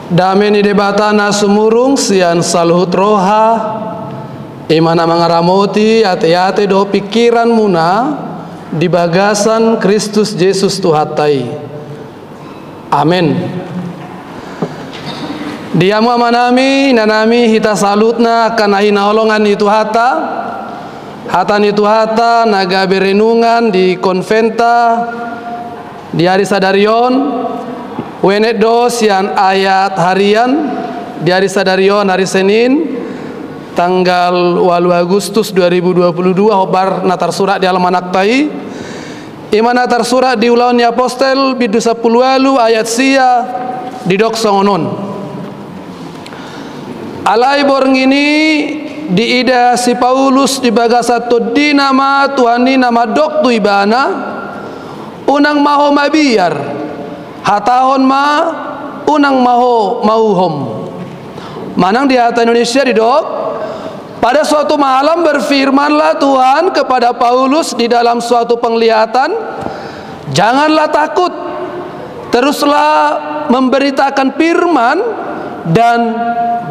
Dameni debatana sumurung sian saluhut roha imana mangaramoti ate-ate do pikiran muna di bagasan Kristus Yesus Tuhatai. Amin. Diamu amanami nanami hita salutna kana hinaolongan itu hata itu hata naga berenungan di konventa di hari sadarion wenet dos yang ayat harian di hari sadarion hari Senin tanggal 8 Agustus 2022 hobar natar surat di almanak tai iman natar surat di ulaun apostel bidu 10 ayat sia di dok songonon alai borng ini di ida si Paulus di bagasatu di nama Tuhani nama dok tu ibana unang maho mabiar hatahon ma unang maho mauhom manang di hata Indonesia di dok pada suatu malam berfirmanlah Tuhan kepada Paulus di dalam suatu penglihatan, janganlah takut, teruslah memberitakan firman dan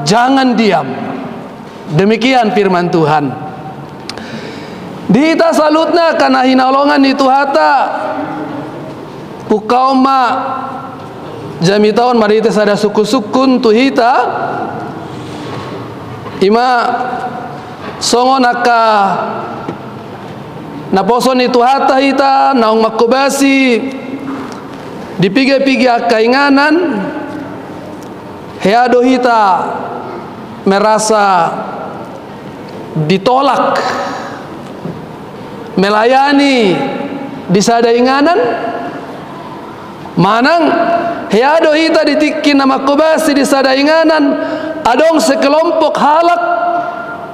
jangan diam. Demikian firman Tuhan. Dihita salutna kana hinaolongan itu hata pukau ma jami tahun marita sada suku-sukun tuhita ima songo naka naposon itu hata hita naung makobasi dipige-pige kainganan heado hita merasa ditolak melayani di sadainganan manang heado hita ditikin nama kobasi di sadainganan adong sekelompok halak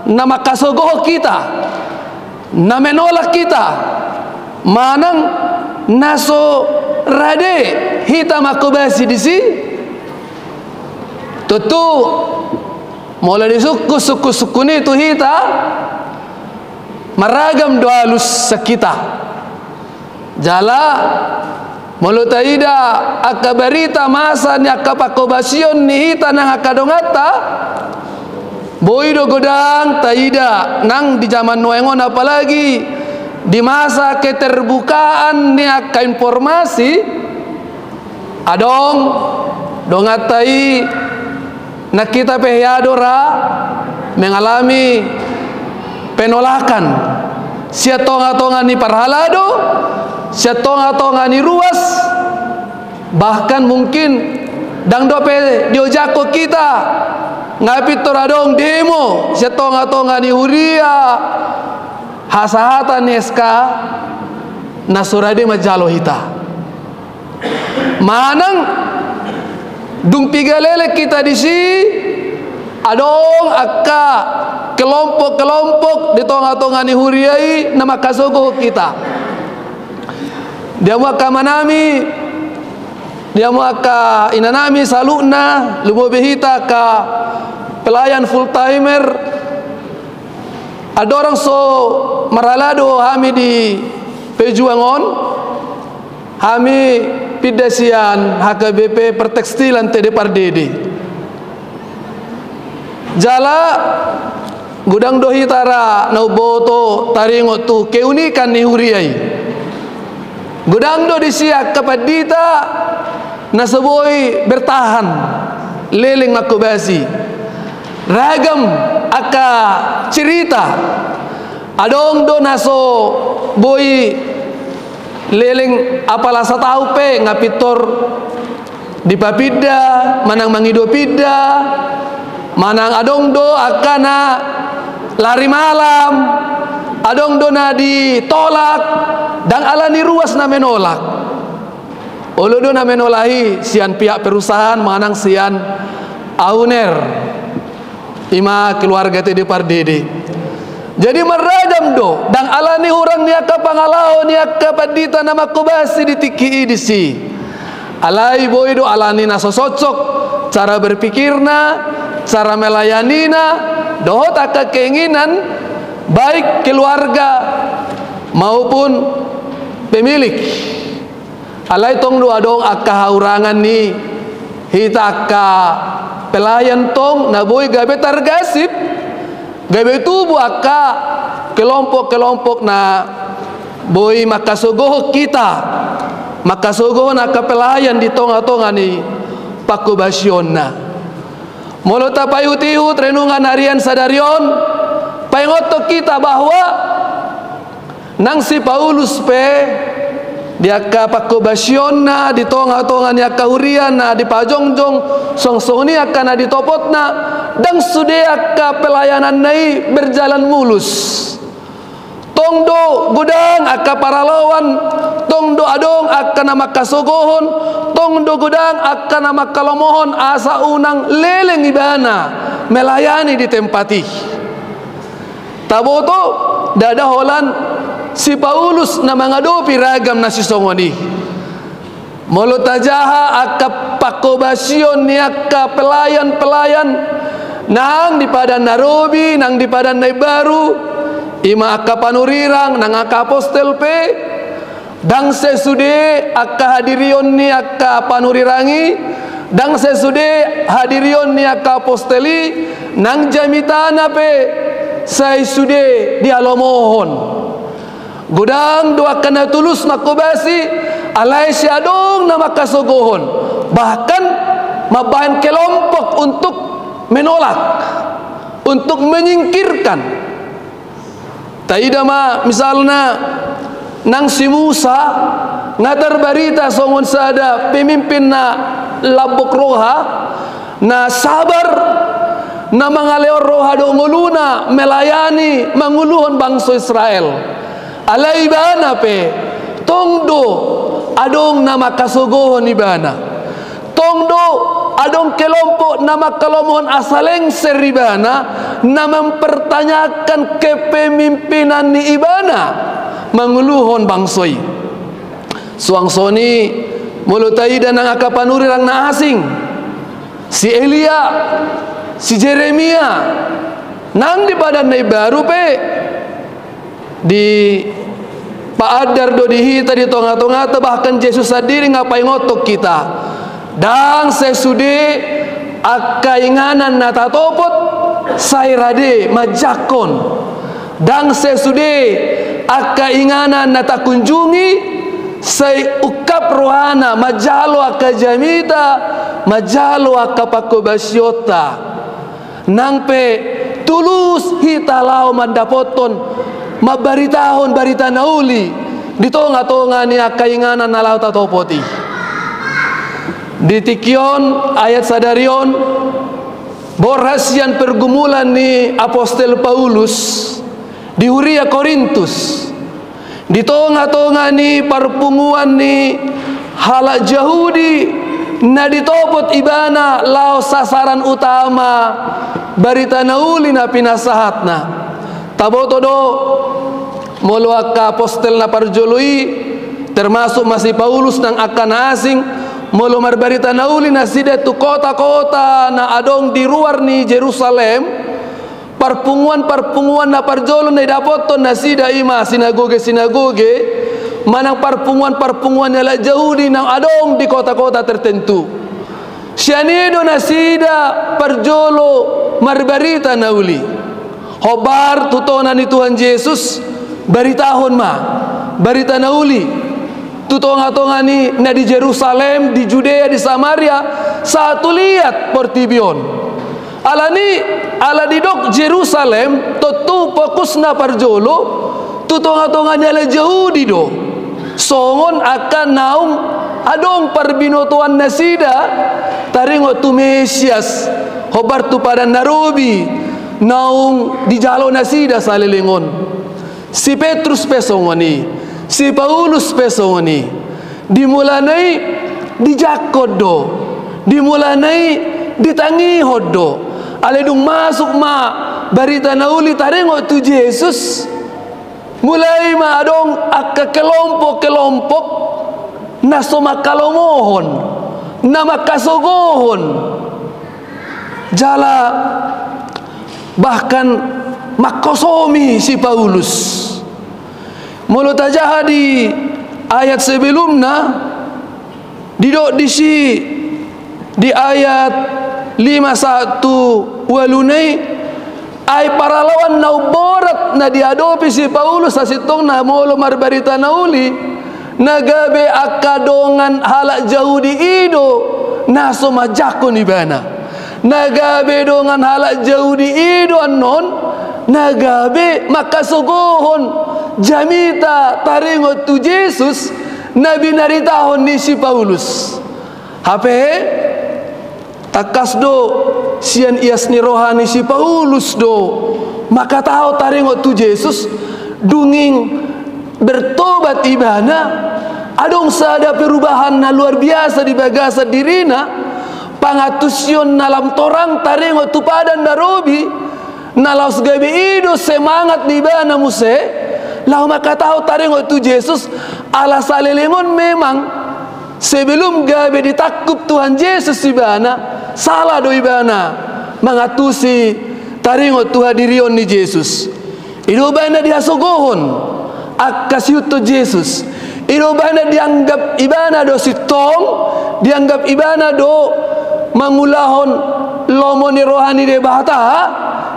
nama kasogoh kita na menolak kita manang naso rade hita makobasi di si tentu mulai di suku ni itu hita maragam doalus sekita jala mulut taida akabarita masa ni akapakobasion ni hita nang akadongata boido godang taida nang di zaman noengon apalagi di masa keterbukaan ni aka informasi adong dongatai nak kita pehyadora mengalami penolakan sia tonga-tonga ni parhalado sia tonga-tonga ni ruas bahkan mungkin dang dope diojako kita ngapi toradong demo sia tonga-tonga ni huria hasahata neska nasurade majalo hita manang dung pigalele kita di si adong akka kelompok-kelompok di tonga-tonga ni huriai nama kasogo kita dia muaka manami dia muaka inanami saluna lubo behita ka pelayan full timer ada orang so maralado kami di pejuangon kami pidasian HKBP pertekstilan TD Pardede jala gudang dohitara nauboto taringo tu keunikan ni huriai gudang do disiak kapadita nasaboy bertahan leleng makobasi ragam aka cerita adong do naso boy leleng apalah satau pe ngapitor di papida manang mangido pida manang adong do akana lari malam adong do na ditolak dan alani ruas na menolak olo do na menolahi sian pihak perusahaan manang sian owner ima keluarga TD Pardede jadi meradam do dan alani orang niaka pangalao niaka padita nama kobasi ditiki idisi alai boido alani naso socok cara berpikirna cara melayanina dohot aka keinginan baik keluarga maupun pemilik alai tong do adong aka haurangan ni hita aka pelayan tong na boy gabe targasip gabe tubuh akka kelompok-kelompok na boy makasogoh kita makasogoh na kapelayan di tonga-tonga ni pakubasyon na molo tapayut-ihut renungan harian sadarion paingoto kita bahwa nang si Paulus pe dia ka pakubasyon na di tonga-tonga niya kahurian na di pajongjong songsong ni akan na ditopot na dang sudia ka pelayanan nai berjalan mulus tongdo gudang akka paralawan tongdo adong akka na makasogohon tongdo gudang akka na makalomohon asa unang leleng ibana melayani di tempati taboto dadaholan si Paulus na menghadapi ragam nasi songoni molo tajaha akka pakobasyon ni akka pelayan-pelayan nang di padan Narobi nang di padan Nai Baru ima akka panurirang nang akka apostel pe dang sesude akka hadirion ni akka panurirangi dang sesude hadirion ni akka aposteli nang jamitana pe sai sude dialomohon gudang doa kena tulus makobasi alai siadong na makasogohon bahkan mabahan kelompok untuk menolak untuk menyingkirkan taida ma misalnya nang si Musa ngatar barita songon sada pemimpin na labok roha na sabar na mangaleor roha do nguluna melayani manguluhon bangsa Israel alai bana pe tongdo adong nama kasogohon ibana tongdo adong kelompok nama kalomohon asaleng seribana na mempertanyakan kepemimpinan ni ibana manguluhon bangsoi suangsoni mulutaida nang akapanurirang na asing si Elia si Jeremia nang di badan Nai Baru pe di paadar do dihita di tonga-tonga bahkan Yesus sendiri ngapain ngotok kita dan sesude akainganan natatopot sairade majakon dan sesude akainganan natakunjungi sai ukap rohana majalo akajamita majalo akapakobasyota nangpe tulus hitalau mandapoton mabaritahon barita nauli di tonga-tonga ni akainganan nalau tatopoti di tikyon ayat sadarion borhasian pergumulan ni apostel Paulus di Huria Korintus di tonga-tonga ni perpunguan ni halak Yahudi na ditopot ibana lao sasaran utama barita nauli na pinasahatna tabotodo molo akka apostel na parjolui termasuk masih Paulus nang akan asing molo marbarita nauli na sida tu kota-kota na adong di luar ni Jerusalem parpunguan na parjolo na dapoton na sida ima sinagoge manang parpunguan nila Yahudi nang adong di kota-kota tertentu sianido na sida parjolo marbarita nauli hobar tutonan ni Tuhan Yesus baritahon ma barita nauli tutonga-tonga ni na di Jerusalem di Judea di Samaria satu lihat portibion ala di dok Jerusalem tutu fokus na parjolo tutonga-tonga nyala Yahudi do songon akan naung adong parbinotuan nasida taringo tu Mesias hobar tu pada Narobi naung di jalo nasida salilingon si Petrus pesongoni si Paulus pesongoni dimulanai di jakodo dimulanai ditangi hodo aledung masuk ma barita nauli tarengo tu Yesus mulai ma adong akka kelompok-kelompok naso makalomohon na makasogohon jala bahkan makosomi si Paulus mulut aja di ayat sebelumnya di ayat 51 walunai ay para lawan nau borat na diadopi si Paulus asitong na molo marbarita nauli nagabe akadongan halak jauh di ido na sumajakon ibana nagabe dongan halak jauh di ido anon nagabe makasugohon jamita taringot tu Yesus nabi naritahon ni si Paulus hape takas do sian ias ni rohani si Paulus do maka tahu taringot tu Yesus dunging bertobat ibana adong sada perubahan na luar biasa di bagasa dirina pangatusyon nalam torang taringot tu padan darobi nalaus gabi ido semangat di bana muse lau maka tahu taringot tu Yesus ala salilingon memang sebelum gabe ditakup Tuhan Yesus ibana salah do ibana mengatusi taringot Tuhan dirion ni Yesus ido bana diasogohon akasiuto Yesus ido bana dianggap ibana do sitong dianggap ibana do mangulahon lomoni rohani de bahata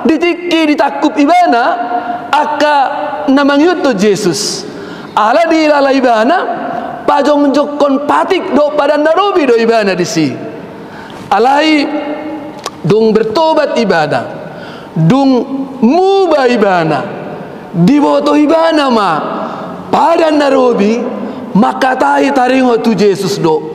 ditiki ditakup ibana aka namangyuto Yesus ala dilala ibana pajong jokon patik do padan narobi do ibana disi alai dung bertobat ibana dung muba ibana diboto ibana ma padan narobi makatai taringo tu Yesus do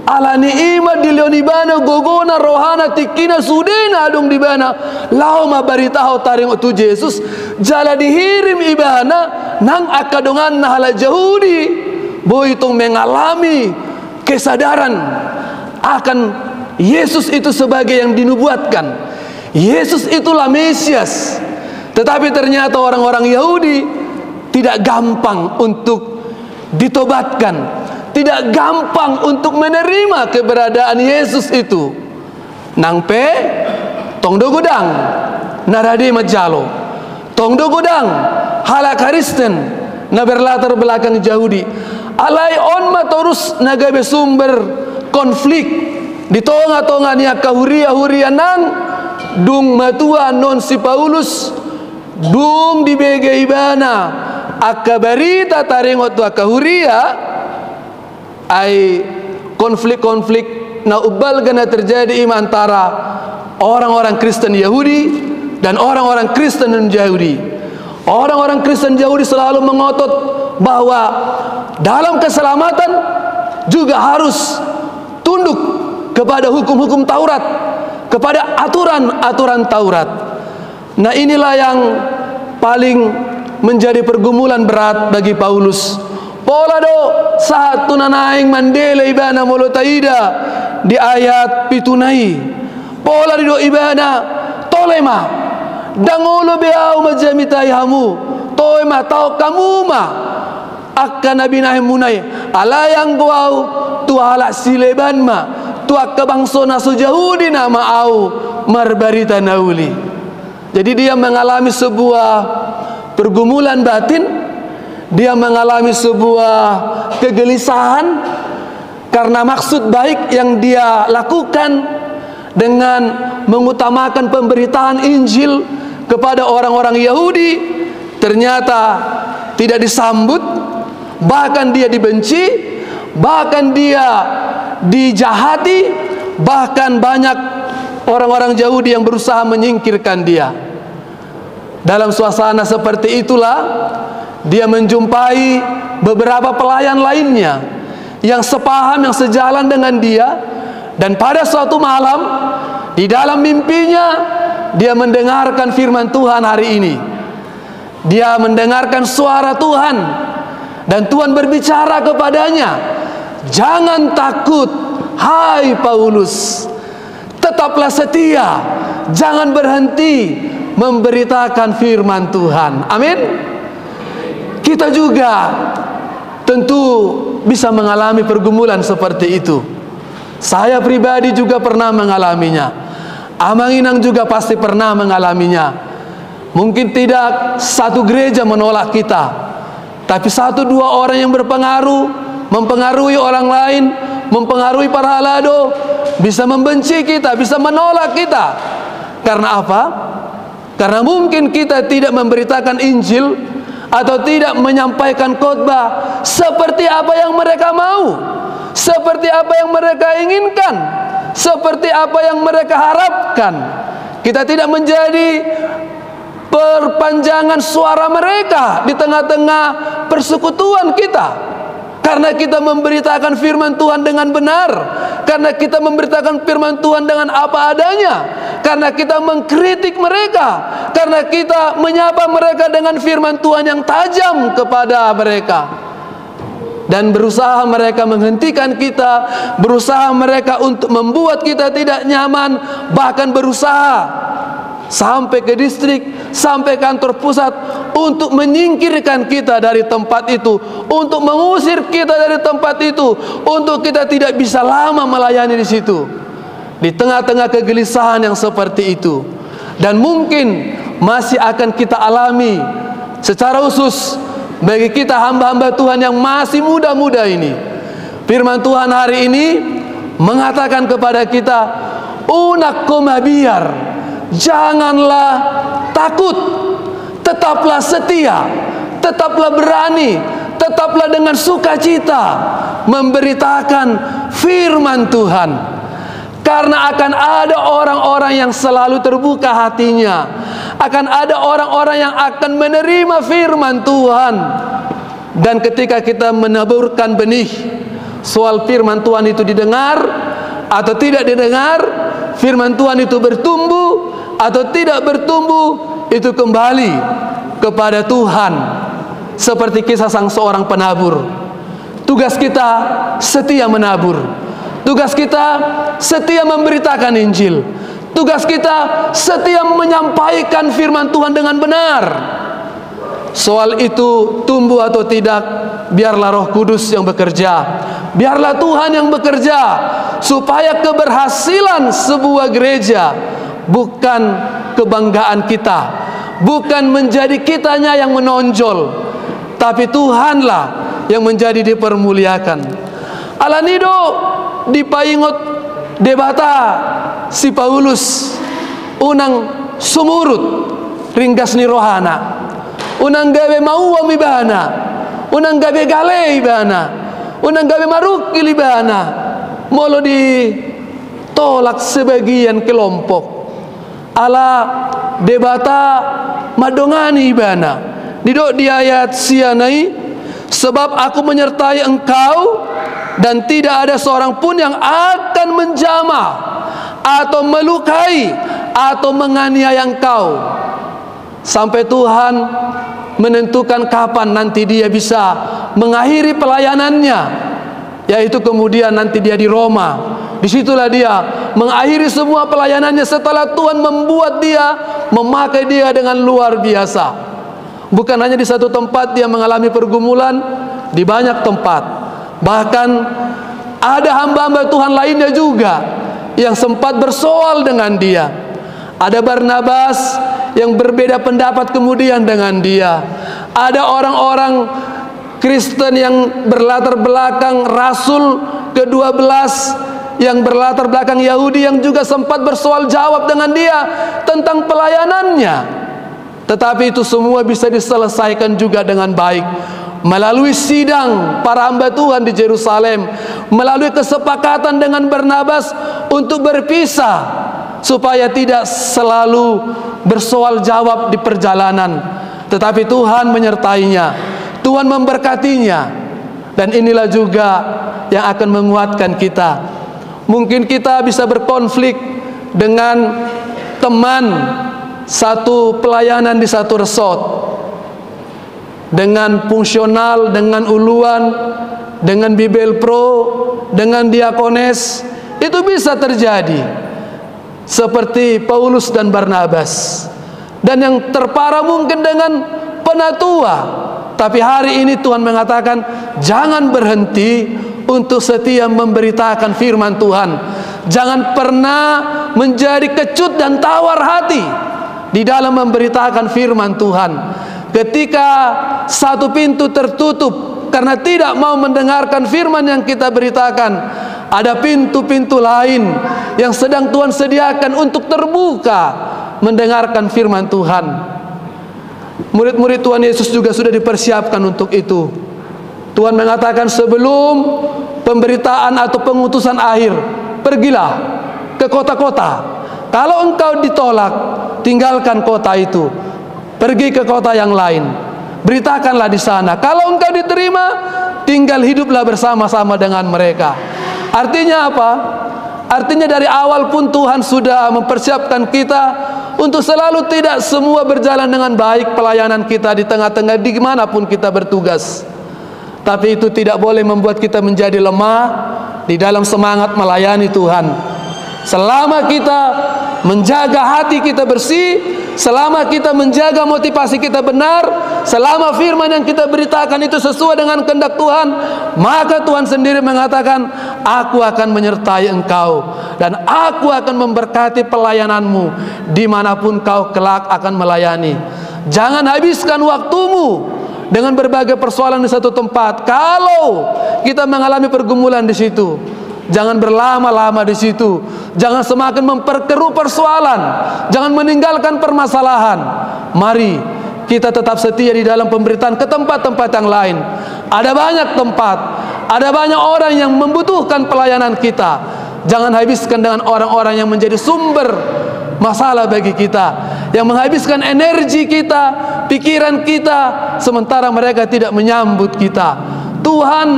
ala ni ima dilion ibana gogona rohana tikina sudena dong dibana lau ma baritaho taringo tu Yesus jala dihirim ibana nang akadongan nahala Yahudi boitong mengalami kesadaran akan Yesus itu sebagai yang dinubuatkan Yesus itulah Mesias tetapi ternyata orang-orang Yahudi tidak gampang untuk ditobatkan tidak gampang untuk menerima keberadaan Yesus itu nangpe tongdo gudang narade majalo tongdo gudang halak Kristen na berlatar belakang Yahudi alai on matorus nagabe sumber konflik di tonga-tonga niya kahuria-huria nang dung matua non si Paulus dung dibege ibana akabarita taringot tu akahuria ay konflik-konflik na ubal gana terjadi antara orang-orang Kristen Yahudi dan orang-orang Kristen non-Yahudi. Orang-orang Kristen Yahudi selalu mengotot bahwa dalam keselamatan juga harus tunduk kepada hukum-hukum Taurat, kepada aturan-aturan Taurat. Nah inilah yang paling menjadi pergumulan berat bagi Paulus. Pola do saat tunanaing mandela ibana molo taida di ayat pitunai. Pola do ibana tolema dangolo beau majamitai hamu toema tau kamuma akan nabi nahi munai alayang guau tu ala sileban ma tu akabangso nasu Yahudi nama au marbarita nauli. Jadi dia mengalami sebuah pergumulan batin, dia mengalami sebuah kegelisahan karena maksud baik yang dia lakukan dengan mengutamakan pemberitaan Injil kepada orang-orang Yahudi ternyata tidak disambut, bahkan dia dibenci, bahkan dia dijahati, bahkan banyak orang-orang Yahudi yang berusaha menyingkirkan dia. Dalam suasana seperti itulah dia menjumpai beberapa pelayan lainnya yang sepaham, yang sejalan dengan dia, dan pada suatu malam di dalam mimpinya dia mendengarkan firman Tuhan hari ini. Dia mendengarkan suara Tuhan dan Tuhan berbicara kepadanya, "Jangan takut, hai Paulus, tetaplah setia, jangan berhenti memberitakan firman Tuhan." Amin. Kita juga tentu bisa mengalami pergumulan seperti itu. Saya pribadi juga pernah mengalaminya. Amang Inang juga pasti pernah mengalaminya. Mungkin tidak satu gereja menolak kita, tapi satu dua orang yang berpengaruh, mempengaruhi orang lain, mempengaruhi para halado, bisa membenci kita, bisa menolak kita. Karena apa? Karena mungkin kita tidak memberitakan Injil atau tidak menyampaikan khotbah seperti apa yang mereka mau, seperti apa yang mereka inginkan, seperti apa yang mereka harapkan. Kita tidak menjadi perpanjangan suara mereka di tengah-tengah persekutuan kita. Karena kita memberitakan firman Tuhan dengan benar, karena kita memberitakan firman Tuhan dengan apa adanya, karena kita mengkritik mereka, karena kita menyapa mereka dengan firman Tuhan yang tajam kepada mereka. Dan berusaha mereka menghentikan kita, berusaha mereka untuk membuat kita tidak nyaman, bahkan berusaha sampai ke distrik, sampai kantor pusat untuk menyingkirkan kita dari tempat itu, untuk mengusir kita dari tempat itu, untuk kita tidak bisa lama melayani di situ, di tengah-tengah kegelisahan yang seperti itu. Dan mungkin masih akan kita alami secara khusus bagi kita hamba-hamba Tuhan yang masih muda-muda ini. Firman Tuhan hari ini mengatakan kepada kita, unak komabiyar, janganlah takut, tetaplah setia, tetaplah berani, tetaplah dengan sukacita memberitakan firman Tuhan. Karena akan ada orang-orang yang selalu terbuka hatinya, akan ada orang-orang yang akan menerima firman Tuhan. Dan ketika kita menaburkan benih, soal firman Tuhan itu didengar atau tidak didengar, firman Tuhan itu bertumbuh atau tidak bertumbuh, itu kembali kepada Tuhan. Seperti kisah sang seorang penabur. Tugas kita setia menabur, tugas kita setia memberitakan Injil, tugas kita setia menyampaikan firman Tuhan dengan benar. Soal itu tumbuh atau tidak, biarlah Roh Kudus yang bekerja, biarlah Tuhan yang bekerja, supaya keberhasilan sebuah gereja bukan kebanggaan kita, bukan menjadi kitanya yang menonjol, tapi Tuhanlah yang menjadi dipermuliakan. Alanido di paingot debata si Paulus unang sumurut ringgas ni rohana, unang gawe mau ibana, unang gawe gale ibana, unang gawe maruk ilibana, molo di tolak sebagian kelompok. Ala debata madongani ibana, didok di ayat sianai, sebab aku menyertai engkau dan tidak ada seorang pun yang akan menjamah atau melukai atau menganiaya engkau, sampai Tuhan menentukan kapan nanti dia bisa mengakhiri pelayanannya, yaitu kemudian nanti dia di Roma. Disitulah dia mengakhiri semua pelayanannya setelah Tuhan membuat dia, memakai dia dengan luar biasa. Bukan hanya di satu tempat dia mengalami pergumulan, di banyak tempat. Bahkan ada hamba-hamba Tuhan lainnya juga yang sempat bersoal dengan dia. Ada Barnabas yang berbeda pendapat kemudian dengan dia. Ada orang-orang Kristen yang berlatar belakang Rasul ke-12, yang berlatar belakang Yahudi, yang juga sempat bersoal jawab dengan dia tentang pelayanannya. Tetapi itu semua bisa diselesaikan juga dengan baik melalui sidang para hamba Tuhan di Yerusalem, melalui kesepakatan dengan Barnabas untuk berpisah, supaya tidak selalu bersoal jawab di perjalanan, tetapi Tuhan menyertainya, Tuhan memberkatinya. Dan inilah juga yang akan menguatkan kita. Mungkin kita bisa berkonflik dengan teman satu pelayanan di satu resort, dengan fungsional, dengan uluan, dengan Bibel Pro, dengan diakones. Itu bisa terjadi seperti Paulus dan Barnabas. Dan yang terparah mungkin dengan penatua. Tapi hari ini Tuhan mengatakan, jangan berhenti untuk setia memberitakan firman Tuhan. Jangan pernah menjadi kecut dan tawar hati di dalam memberitakan firman Tuhan. Ketika satu pintu tertutup karena tidak mau mendengarkan firman yang kita beritakan, ada pintu-pintu lain yang sedang Tuhan sediakan untuk terbuka mendengarkan firman Tuhan. Murid-murid Tuhan Yesus juga sudah dipersiapkan untuk itu. Tuhan mengatakan sebelum pemberitaan atau pengutusan akhir, pergilah ke kota-kota. Kalau engkau ditolak, tinggalkan kota itu, pergi ke kota yang lain, beritakanlah di sana. Kalau engkau diterima, tinggal hiduplah bersama-sama dengan mereka. Artinya apa? Artinya dari awal pun Tuhan sudah mempersiapkan kita untuk selalu tidak semua berjalan dengan baik pelayanan kita di tengah-tengah dimanapun kita bertugas. Tapi itu tidak boleh membuat kita menjadi lemah di dalam semangat melayani Tuhan. Selama kita menjaga hati kita bersih, selama kita menjaga motivasi kita benar, selama firman yang kita beritakan itu sesuai dengan kehendak Tuhan, maka Tuhan sendiri mengatakan, aku akan menyertai engkau dan aku akan memberkati pelayananmu dimanapun kau kelak akan melayani. Jangan habiskan waktumu dengan berbagai persoalan di satu tempat. Kalau kita mengalami pergumulan di situ, jangan berlama-lama di situ. Jangan semakin memperkeruh persoalan. Jangan meninggalkan permasalahan. Mari kita tetap setia di dalam pemberitaan ke tempat-tempat yang lain. Ada banyak tempat, ada banyak orang yang membutuhkan pelayanan kita. Jangan habiskan dengan orang-orang yang menjadi sumber masalah bagi kita, yang menghabiskan energi kita, pikiran kita, sementara mereka tidak menyambut kita. Tuhan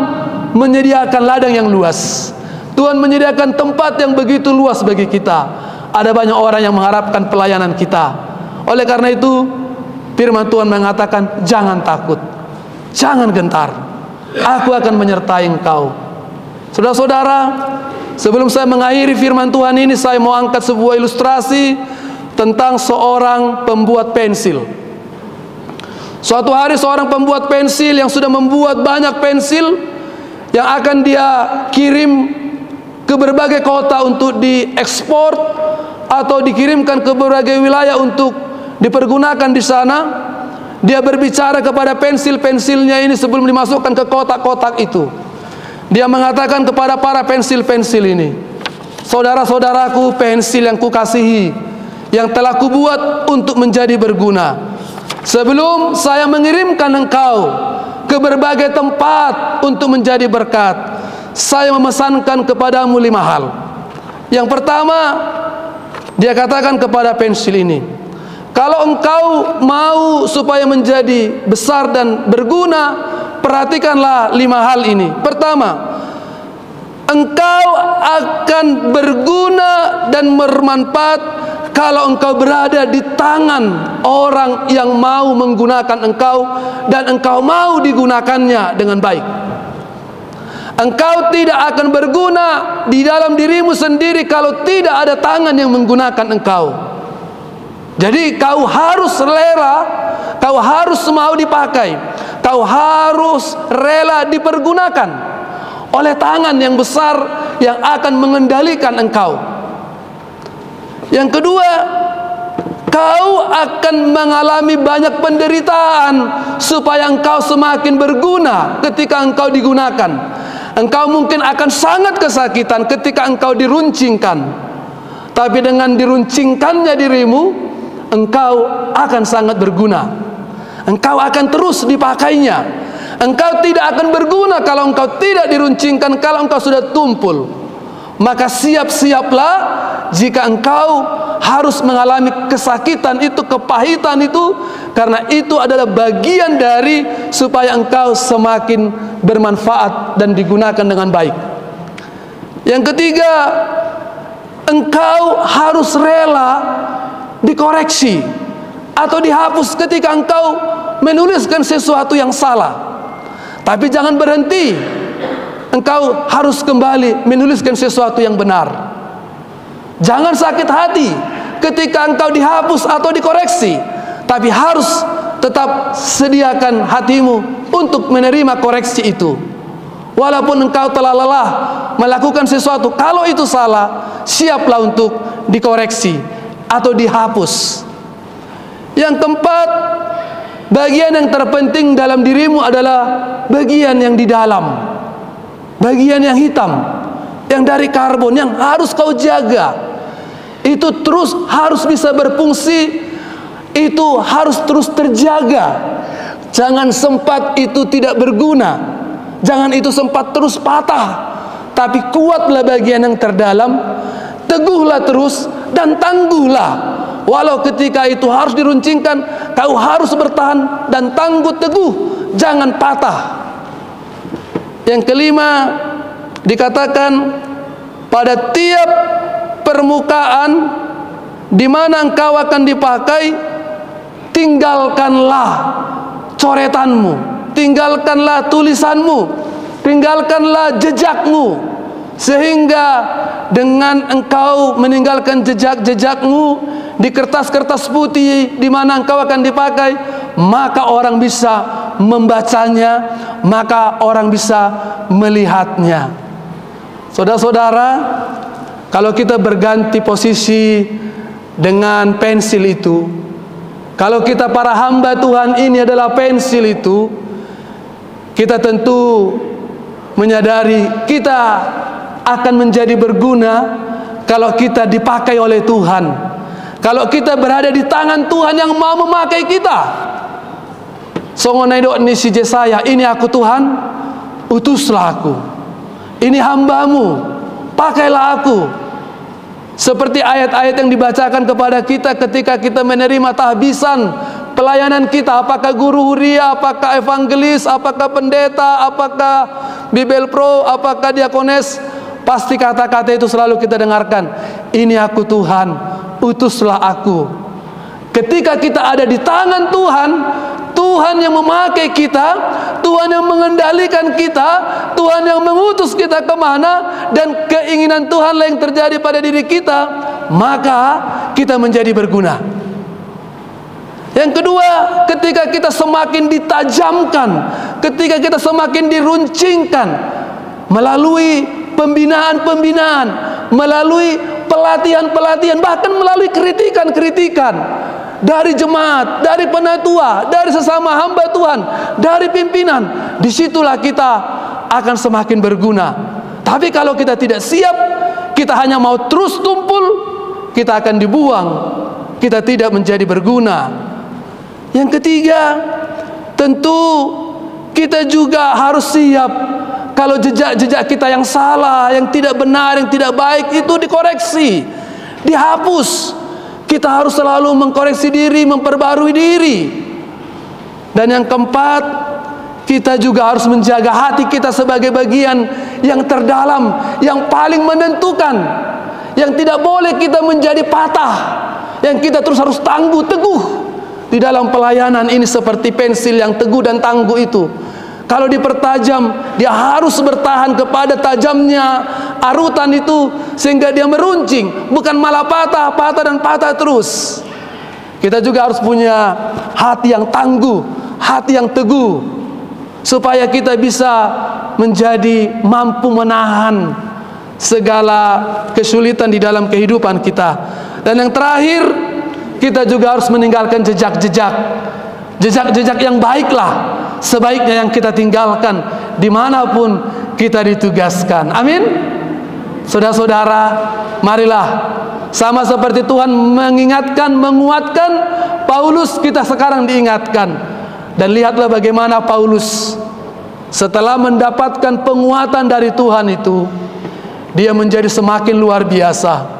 menyediakan ladang yang luas. Tuhan menyediakan tempat yang begitu luas bagi kita. Ada banyak orang yang mengharapkan pelayanan kita. Oleh karena itu, firman Tuhan mengatakan, jangan takut, jangan gentar, aku akan menyertai engkau. Saudara-saudara, sebelum saya mengakhiri firman Tuhan ini, saya mau angkat sebuah ilustrasi tentang seorang pembuat pensil. Suatu hari seorang pembuat pensil yang sudah membuat banyak pensil yang akan dia kirim ke berbagai kota untuk diekspor atau dikirimkan ke berbagai wilayah untuk dipergunakan di sana. Dia berbicara kepada pensil-pensilnya ini sebelum dimasukkan ke kotak-kotak itu. Dia mengatakan kepada para pensil-pensil ini, saudara-saudaraku, pensil yang kukasihi, yang telah kubuat untuk menjadi berguna. Sebelum saya mengirimkan engkau ke berbagai tempat untuk menjadi berkat, saya memesankan kepadamu 5 hal. Yang pertama, dia katakan kepada pensil ini, kalau engkau mau supaya menjadi besar dan berguna, perhatikanlah 5 hal ini. Pertama, engkau akan berguna dan bermanfaat kalau engkau berada di tangan orang yang mau menggunakan engkau dan engkau mau digunakannya dengan baik. Engkau tidak akan berguna di dalam dirimu sendiri kalau tidak ada tangan yang menggunakan engkau. Jadi kau harus rela, kau harus mau dipakai, kau harus rela dipergunakan oleh tangan yang besar yang akan mengendalikan engkau. Yang kedua, kau akan mengalami banyak penderitaan supaya engkau semakin berguna ketika engkau digunakan. Engkau mungkin akan sangat kesakitan ketika engkau diruncingkan, tapi dengan diruncingkannya dirimu, engkau akan sangat berguna. Engkau akan terus dipakainya. Engkau tidak akan berguna kalau engkau tidak diruncingkan, kalau engkau sudah tumpul. Maka siap-siaplah jika engkau harus mengalami kesakitan itu, kepahitan itu, karena itu adalah bagian dari supaya engkau semakin bermanfaat dan digunakan dengan baik. Yang ketiga, engkau harus rela dikoreksi atau dihapus ketika engkau menuliskan sesuatu yang salah. Tapi jangan berhenti, engkau harus kembali menuliskan sesuatu yang benar. Jangan sakit hati ketika engkau dihapus atau dikoreksi, tapi harus tetap sediakan hatimu untuk menerima koreksi itu. Walaupun engkau telah lelah melakukan sesuatu, kalau itu salah, siaplah untuk dikoreksi atau dihapus. Yang keempat, bagian yang terpenting dalam dirimu adalah bagian yang di dalam, bagian yang hitam, yang dari karbon yang harus kau jaga. Itu terus harus bisa berfungsi, itu harus terus terjaga. Jangan sempat itu tidak berguna, jangan itu sempat terus patah, tapi kuatlah bagian yang terdalam, teguhlah terus dan tangguhlah. Walau ketika itu harus diruncingkan, kau harus bertahan dan tangguh teguh, jangan patah. Yang kelima, dikatakan pada tiap permukaan di mana engkau akan dipakai, tinggalkanlah coretanmu, tinggalkanlah tulisanmu, tinggalkanlah jejakmu, sehingga dengan engkau meninggalkan jejak-jejakmu di kertas-kertas putih di mana engkau akan dipakai, maka orang bisa membacanya, maka orang bisa melihatnya. Saudara-saudara, kalau kita berganti posisi dengan pensil itu, kalau kita para hamba Tuhan ini adalah pensil itu, kita tentu menyadari kita akan menjadi berguna kalau kita dipakai oleh Tuhan. Kalau kita berada di tangan Tuhan yang mau memakai kita. Songonaido ni si Jesaya, ini aku Tuhan, utuslah aku. Ini hambamu, pakailah aku. Seperti ayat-ayat yang dibacakan kepada kita ketika kita menerima tahbisan pelayanan kita, apakah guru huria, apakah evangelis, apakah pendeta, apakah Bible Pro, apakah diakones, pasti kata-kata itu selalu kita dengarkan. Ini aku Tuhan, utuslah aku. Ketika kita ada di tangan Tuhan, Tuhan yang memakai kita, Tuhan yang mengendalikan kita, Tuhan yang mengutus kita kemana, dan keinginan Tuhan yang terjadi pada diri kita, maka kita menjadi berguna. Yang kedua, ketika kita semakin ditajamkan, ketika kita semakin diruncingkan melalui pembinaan-pembinaan, melalui pelatihan-pelatihan, bahkan melalui kritikan-kritikan dari jemaat, dari penatua, dari sesama hamba Tuhan, dari pimpinan, disitulah kita akan semakin berguna. Tapi kalau kita tidak siap, kita hanya mau terus tumpul, kita akan dibuang, kita tidak menjadi berguna. Yang ketiga, tentu kita juga harus siap kalau jejak-jejak kita yang salah, yang tidak benar, yang tidak baik itu dikoreksi, dihapus. Kita harus selalu mengkoreksi diri, memperbarui diri. Dan yang keempat, kita juga harus menjaga hati kita sebagai bagian yang terdalam, yang paling menentukan, yang tidak boleh kita menjadi patah, yang kita terus harus tangguh, teguh di dalam pelayanan ini, seperti pensil yang teguh dan tangguh itu. Kalau dipertajam, dia harus bertahan kepada tajamnya arutan itu, sehingga dia meruncing, bukan malah patah, patah dan patah terus. Kita juga harus punya hati yang tangguh, hati yang teguh, supaya kita bisa menjadi mampu menahan segala kesulitan di dalam kehidupan kita. Dan yang terakhir, kita juga harus meninggalkan jejak-jejak, jejak-jejak yang baiklah, sebaiknya yang kita tinggalkan dimanapun kita ditugaskan. Amin. Saudara-saudara, marilah sama seperti Tuhan mengingatkan, menguatkan Paulus, kita sekarang diingatkan. Dan lihatlah bagaimana Paulus setelah mendapatkan penguatan dari Tuhan itu, dia menjadi semakin luar biasa.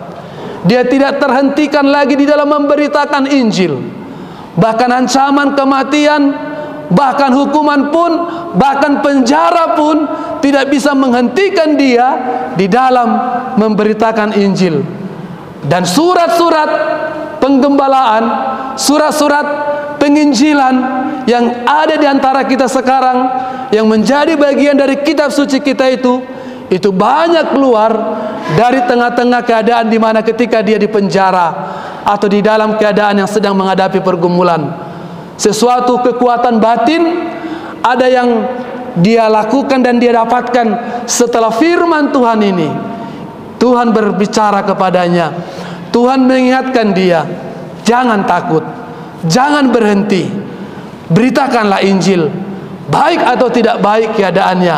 Dia tidak terhentikan lagi di dalam memberitakan Injil. Bahkan ancaman kematian, bahkan hukuman pun, bahkan penjara pun tidak bisa menghentikan dia di dalam memberitakan Injil. Dan surat-surat penggembalaan, surat-surat penginjilan yang ada di antara kita sekarang, yang menjadi bagian dari kitab suci kita itu banyak keluar dari tengah-tengah keadaan di mana ketika dia di penjara atau di dalam keadaan yang sedang menghadapi pergumulan. Sesuatu kekuatan batin ada yang dia lakukan dan dia dapatkan setelah firman Tuhan ini. Tuhan berbicara kepadanya, Tuhan mengingatkan dia, jangan takut, jangan berhenti, beritakanlah Injil, baik atau tidak baik keadaannya,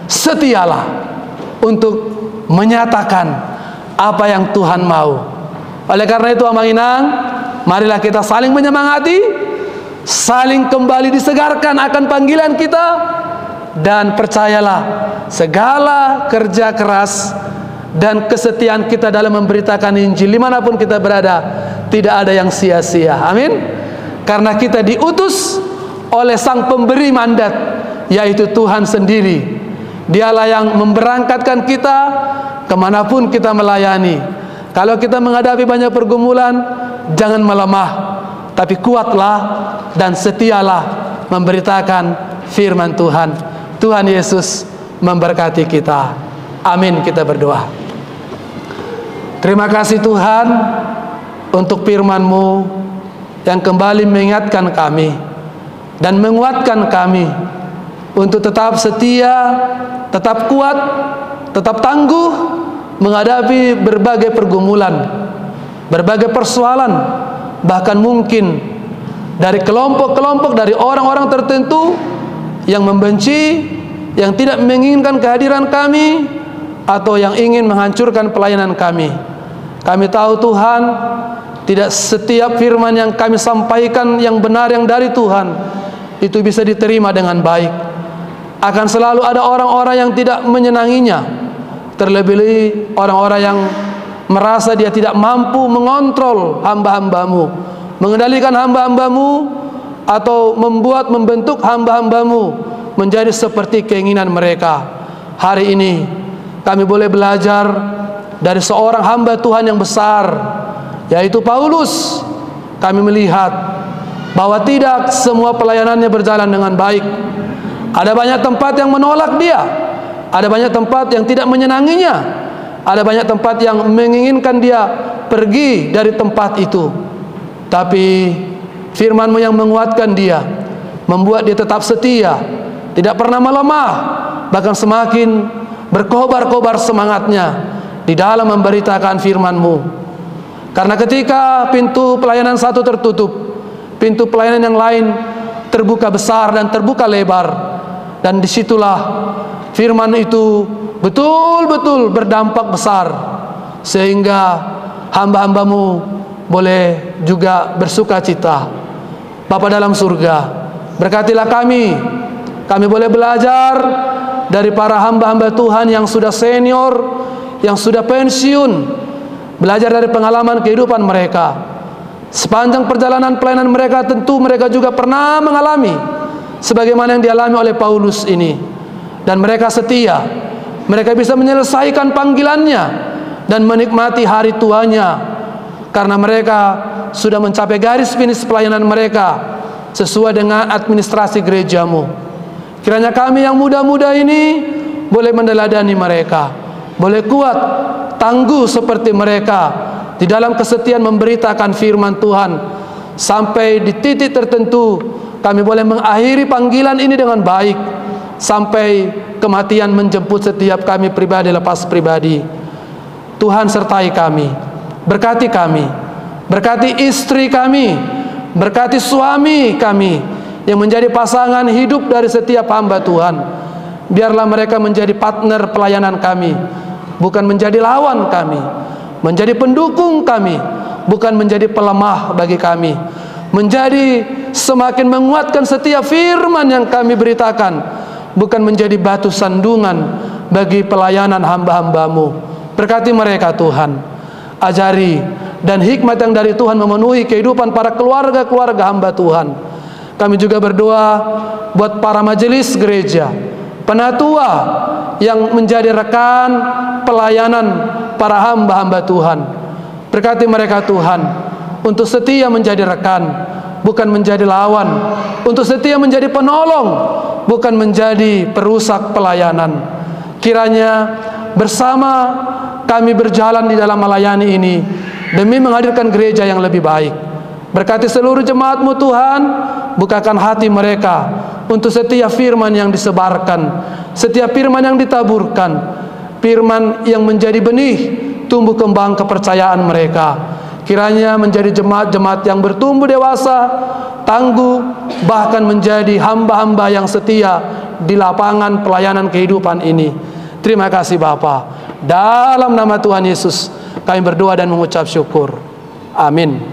setialah untuk menyatakan apa yang Tuhan mau. Oleh karena itu Amang Inang, marilah kita saling menyemangati, saling kembali disegarkan akan panggilan kita, dan percayalah segala kerja keras dan kesetiaan kita dalam memberitakan Injil dimanapun kita berada tidak ada yang sia-sia. Amin. Karena kita diutus oleh Sang Pemberi mandat, yaitu Tuhan sendiri. Dialah yang memberangkatkan kita kemanapun kita melayani. Kalau kita menghadapi banyak pergumulan, jangan melemah, tapi kuatlah dan setialah memberitakan firman Tuhan. Tuhan Yesus memberkati kita. Amin. Kita berdoa. Terima kasih Tuhan untuk firman-Mu yang kembali mengingatkan kami dan menguatkan kami untuk tetap setia, tetap kuat, tetap tangguh menghadapi berbagai pergumulan, berbagai persoalan, bahkan mungkin dari kelompok-kelompok, dari orang-orang tertentu yang membenci, yang tidak menginginkan kehadiran kami, atau yang ingin menghancurkan pelayanan kami. Kami tahu Tuhan, tidak setiap firman yang kami sampaikan yang benar, yang dari Tuhan, itu bisa diterima dengan baik. Akan selalu ada orang-orang yang tidak menyenanginya, terlebih orang-orang yang merasa dia tidak mampu mengontrol hamba-hambamu, mengendalikan hamba-hambamu, atau membentuk hamba-hambamu menjadi seperti keinginan mereka. Hari ini kami boleh belajar dari seorang hamba Tuhan yang besar, yaitu Paulus. Kami melihat bahwa tidak semua pelayanannya berjalan dengan baik. Ada banyak tempat yang menolak dia, ada banyak tempat yang tidak menyenanginya, ada banyak tempat yang menginginkan dia pergi dari tempat itu. Tapi firman-Mu yang menguatkan dia, membuat dia tetap setia, tidak pernah melemah, bahkan semakin berkobar-kobar semangatnya di dalam memberitakan firman-Mu. Karena ketika pintu pelayanan satu tertutup, pintu pelayanan yang lain terbuka besar dan terbuka lebar, dan disitulah firman itu betul-betul berdampak besar, sehingga hamba-hamba-Mu boleh juga bersuka cita. Bapa dalam surga, berkatilah kami. Kami boleh belajar dari para hamba-hamba Tuhan yang sudah senior, yang sudah pensiun, belajar dari pengalaman kehidupan mereka. Sepanjang perjalanan pelayanan mereka, tentu mereka juga pernah mengalami sebagaimana yang dialami oleh Paulus ini, dan mereka setia. Mereka bisa menyelesaikan panggilannya dan menikmati hari tuanya, karena mereka sudah mencapai garis finish pelayanan mereka sesuai dengan administrasi gereja-Mu. Kiranya kami yang muda-muda ini boleh meneladani mereka, boleh kuat, tangguh seperti mereka di dalam kesetiaan memberitakan firman Tuhan, sampai di titik tertentu kami boleh mengakhiri panggilan ini dengan baik, sampai kematian menjemput setiap kami pribadi lepas pribadi. Tuhan sertai kami, berkati kami, berkati istri kami, berkati suami kami yang menjadi pasangan hidup dari setiap hamba Tuhan. Biarlah mereka menjadi partner pelayanan kami, bukan menjadi lawan kami, menjadi pendukung kami, bukan menjadi pelemah bagi kami, menjadi semakin menguatkan setiap firman yang kami beritakan, bukan menjadi batu sandungan bagi pelayanan hamba-hamba-Mu. Berkati mereka Tuhan, ajari, dan hikmat yang dari Tuhan memenuhi kehidupan para keluarga-keluarga hamba Tuhan. Kami juga berdoa buat para majelis gereja, penatua yang menjadi rekan pelayanan para hamba-hamba Tuhan. Berkati mereka Tuhan, untuk setia menjadi rekan, bukan menjadi lawan, untuk setia menjadi penolong, bukan menjadi perusak pelayanan. Kiranya bersama kami berjalan di dalam melayani ini demi menghadirkan gereja yang lebih baik. Berkati seluruh jemaat-Mu Tuhan, bukakan hati mereka untuk setiap firman yang disebarkan, setiap firman yang ditaburkan, firman yang menjadi benih tumbuh kembang kepercayaan mereka. Kiranya menjadi jemaat-jemaat yang bertumbuh dewasa, tangguh, bahkan menjadi hamba-hamba yang setia di lapangan pelayanan kehidupan ini. Terima kasih Bapa. Dalam nama Tuhan Yesus kami berdoa dan mengucap syukur. Amin.